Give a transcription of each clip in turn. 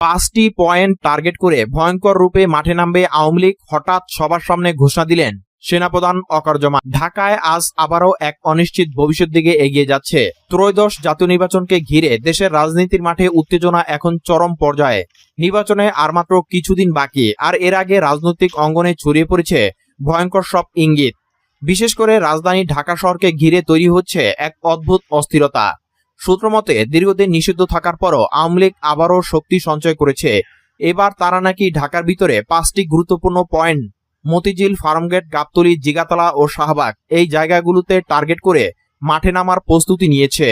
5টি point target করে ভয়ঙ্কর রূপে মাঠে নামবে আওয়ামী লীগ হঠাৎ সবার সামনে ঘোষণা দিলেন সেনাপ্রধান ওয়াকারুজ্জামান। ঢাকায় আজ আবারও এক অনিশ্চিত ভবিষ্যৎ দিকে এগিয়ে যাচ্ছে। ত্রয়োদশ জাতীয় নির্বাচনকে ঘিরে দেশের রাজনীতির মাঠে উত্তেজনা এখন চরম পর্যায়ে। নির্বাচনে আর মাত্র কিছুদিন বাকি, আর এর আগে রাজনৈতিক অঙ্গনে ছড়িয়ে পড়েছে ভয়ঙ্কর সব ইঙ্গিত। বিশেষ করে রাজধানী ঢাকা শহরকে ঘিরে তৈরি হচ্ছে এক অদ্ভুত অস্থিরতা। সূত্রমতে দীর্ঘদিন নিষিদ্ধ থাকার পরও আওয়ামী লীগ আবারও শক্তি সঞ্চয় করেছে। এবার তারা নাকি ঢাকার ভিতরে 5টি গুরুত্বপূর্ণ পয়েন্ট মতিঝিল, ফার্মগেট, গাবতলী, জিগাতলা ও শাহবাগ এই জায়গাগুলোতে টার্গেট করে মাঠে নামার প্রস্তুতি নিয়েছে।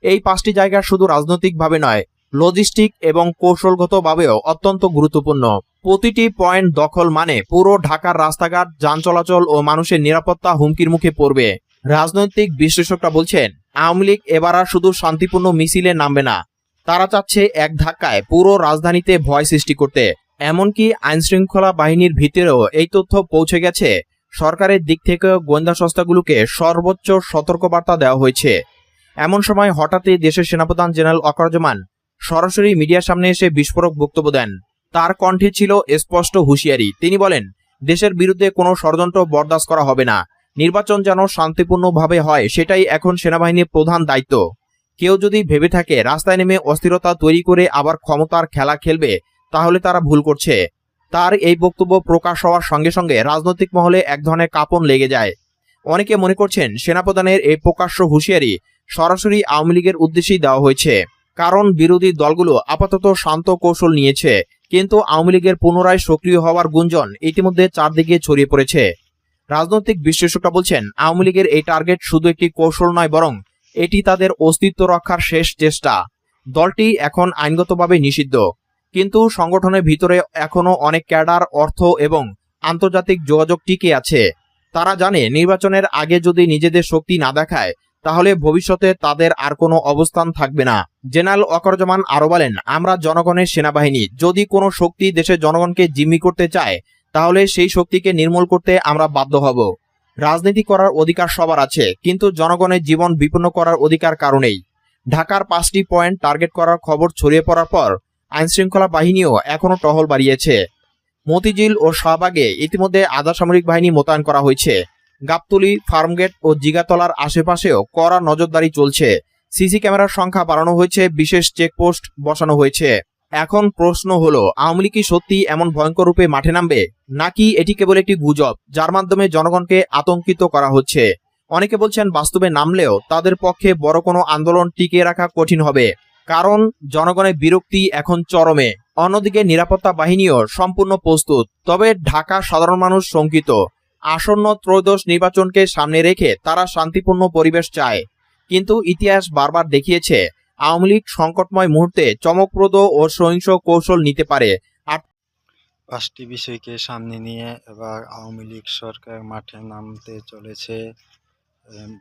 এই 5টি জায়গা শুধু রাজনৈতিকভাবে নয়, লজিস্টিক এবং কৌশলগতভাবেও অত্যন্ত গুরুত্বপূর্ণ। প্রতিটি পয়েন্ট দখল মানে পুরো ঢাকার রাস্তাঘাট, যান চলাচল ও মানুষের নিরাপত্তা হুমকির মুখে পড়বে। রাজনৈতিক বিশ্লেষকরা বলছেন, আওয়ামী লীগ এবার আর শুধু শান্তিপূর্ণ মিছিলে নামবে না, তারা চাচ্ছে এক ধাক্কায় পুরো রাজধানীতে ভয় সৃষ্টি করতে। এমনকি আইনশৃঙ্খলা বাহিনীর ভিতরেও এই তথ্য পৌঁছে গেছে। সরকারের দিক থেকে গোয়েন্দা সংস্থাগুলোকে সর্বোচ্চ সতর্কবার্তা দেওয়া হয়েছে। এমন সময় হঠাৎই দেশের সেনাপ্রধান জেনারেল ওয়াকারুজ্জামান সরাসরি মিডিয়ার সামনে এসে বিস্ফোরক বক্তব্য দেন। তার কণ্ঠে ছিল স্পষ্ট হুঁশিয়ারি। তিনি বলেন, দেশের বিরুদ্ধে কোনো ষড়যন্ত্র বরদাস্ত করা হবে না। নির্বাচন যেন শান্তিপূর্ণভাবে হয়, সেটাই এখন সেনাবাহিনীর প্রধান দায়িত্ব। কেউ যদি ভেবে থাকে রাস্তায় নেমে অস্থিরতা তৈরি করে আবার ক্ষমতার খেলা খেলবে, তাহলে তারা ভুল করছে। তার এই বক্তব্য প্রকাশ হওয়ার সঙ্গে সঙ্গে রাজনৈতিক মহলে এক ধরনের কাঁপন লেগে যায়। অনেকে মনে করছেন সেনাপ্রধানের এই প্রকাশ্য হুঁশিয়ারি সরাসরি আওয়ামী লীগের উদ্দেশ্যেই দেওয়া হয়েছে, কারণ বিরোধী দলগুলো আপাতত শান্ত কৌশল নিয়েছে, কিন্তু আওয়ামী লীগের পুনরায় সক্রিয় হওয়ার গুঞ্জন ইতিমধ্যে চারদিকে ছড়িয়ে পড়েছে। রাজনৈতিক বিশ্লেষকরা বলছেন, আওয়ামী লীগের এই টার্গেট শুধু একটি কৌশল নয়, বরং এটি তাদের অস্তিত্ব রক্ষার শেষ চেষ্টা। দলটি এখন আইনগতভাবে নিষিদ্ধ, কিন্তু সংগঠনের ভিতরে এখনো অনেক ক্যাডার, অর্থ এবং আন্তর্জাতিক যোগাযোগ টিকে আছে। তারা জানে নির্বাচনের আগে যদি নিজেদের শক্তি না দেখায়, তাহলে ভবিষ্যতে তাদের আর কোনো অবস্থান থাকবে না। জেনারেল ওয়াকারুজ্জামান আরো বলেন, আমরা জনগণের সেনাবাহিনী। যদি কোনো শক্তি দেশের জনগণকে জিম্মি করতে চায়, তাহলে সেই শক্তিকে নির্মূল করতে আমরা বাধ্য হব। রাজনীতি করার অধিকার সবার আছে, কিন্তু জনগণের জীবন বিপন্ন করার অধিকার কারো নেই। ঢাকার 5টি পয়েন্ট টার্গেট করার খবর ছড়িয়ে পড়ার পর আইনশৃঙ্খলা বাহিনীও এখনো টহল বাড়িয়েছে। মতিঝিল ও শাহবাগে ইতিমধ্যে আধা সামরিক বাহিনী মোতায়েন করা হয়েছে। গাবতলী, ফার্মগেট ও জিগাতলার আশেপাশেও কড়া নজরদারি চলছে। সিসি ক্যামেরার সংখ্যা বাড়ানো হয়েছে, বিশেষ চেকপোস্ট বসানো হয়েছে। এখন প্রশ্ন হলো, আওয়ামী লীগ কি সত্যি এমন ভয়ঙ্কর রূপে মাঠে নামবে, নাকি এটি কেবল একটি গুজব যার মাধ্যমে জনগণকে আতঙ্কিত করা হচ্ছে? অনেকে বলছেন, বাস্তবে নামলেও তাদের পক্ষে বড় কোনো আন্দোলন টিকিয়ে রাখা কঠিন হবে, কারণ জনগণের বিরক্তি এখন চরমে। অন্যদিকে নিরাপত্তা বাহিনীও সম্পূর্ণ প্রস্তুত, তবে ঢাকা সাধারণ মানুষ শঙ্কিত। আসন্ন ত্রয়োদশ নির্বাচনকে সামনে রেখে তারা শান্তিপূর্ণ পরিবেশ চায়, কিন্তু ইতিহাস বারবার দেখিয়েছে আওয়ামী লীগ সংকটময় মুহূর্তে চমকপ্রদ ও সহিংস কৌশল নিতে পারে। আর 5টি বিষয়কে সামনে নিয়ে এবার আওয়ামী লীগ সরকার মাঠে নামতে চলেছে।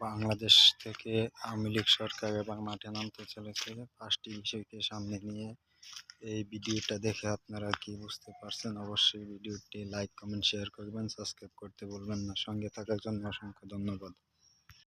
বাংলাদেশ থেকে আওয়ামী লীগ সরকার এবার মাঠে নামতে চলেছে 5টি বিষয়কে সামনে নিয়ে। এই ভিডিওটা দেখে আপনারা কি বুঝতে পারছেন? অবশ্যই ভিডিওটি লাইক, কমেন্ট, শেয়ার করবেন, সাবস্ক্রাইব করতে ভুলবেন না। সঙ্গে থাকার জন্য অসংখ্য ধন্যবাদ।